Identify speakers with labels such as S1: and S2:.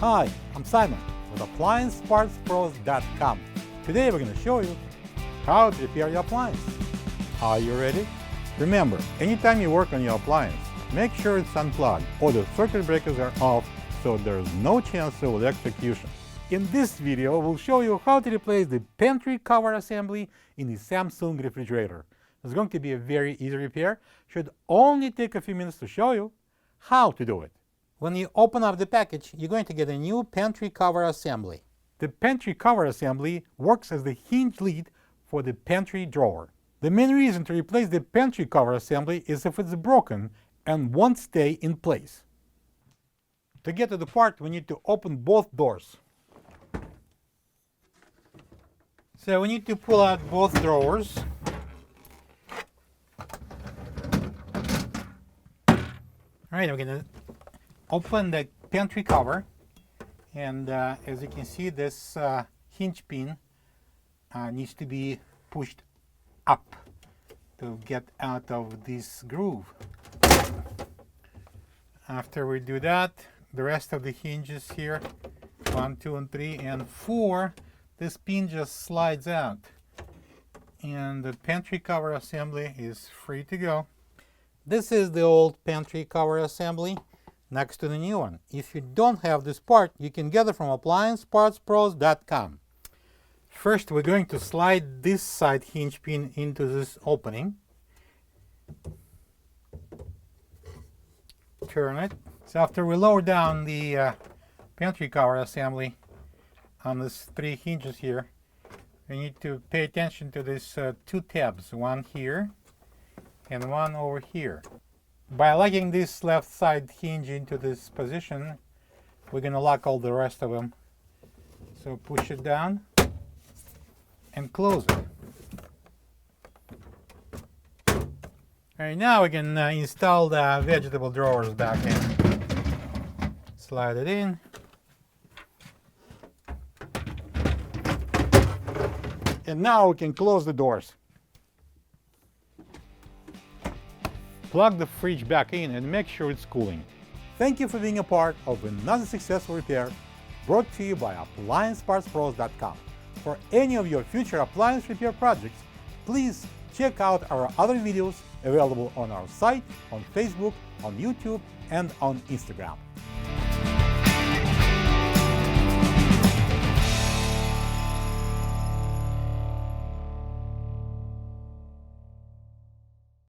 S1: Hi, I'm Simon with AppliancePartsPros.com. Today we're going to show you how to repair your appliance. Are you ready? Remember, anytime you work on your appliance, make sure it's unplugged or the circuit breakers are off so there's no chance of electrocution. In this video, we'll show you how to replace the pantry cover assembly in the Samsung refrigerator. It's going to be a very easy repair. Should only take a few minutes to show you how to do it. When you open up the package, you're going to get a new pantry cover assembly. The pantry cover assembly works as the hinge lid for the pantry drawer. The main reason to replace the pantry cover assembly is if it's broken and won't stay in place. To get to the part, we need to open both doors. So we need to pull out both drawers. Alright, we're going to open the pantry cover, and as you can see, this hinge pin needs to be pushed up to get out of this groove. After we do that, the rest of the hinges here, 1, 2, and 3, and 4, this pin just slides out, and the pantry cover assembly is free to go. This is the old pantry cover assembly next to the new one. If you don't have this part, you can get it from AppliancePartsPros.com. First, we're going to slide this side hinge pin into this opening. Turn it. So after we lower down the pantry cover assembly on these 3 hinges here, we need to pay attention to these 2 tabs, one here and one over here. By locking this left side hinge into this position, we're going to lock all the rest of them. So push it down and close it. Alright, now we can install the vegetable drawers back in. Slide it in. And now we can close the doors. Plug the fridge back in and make sure it's cooling. Thank you for being a part of another successful repair brought to you by AppliancePartsPros.com. For any of your future appliance repair projects, please check out our other videos available on our site, on Facebook, on YouTube, and on Instagram.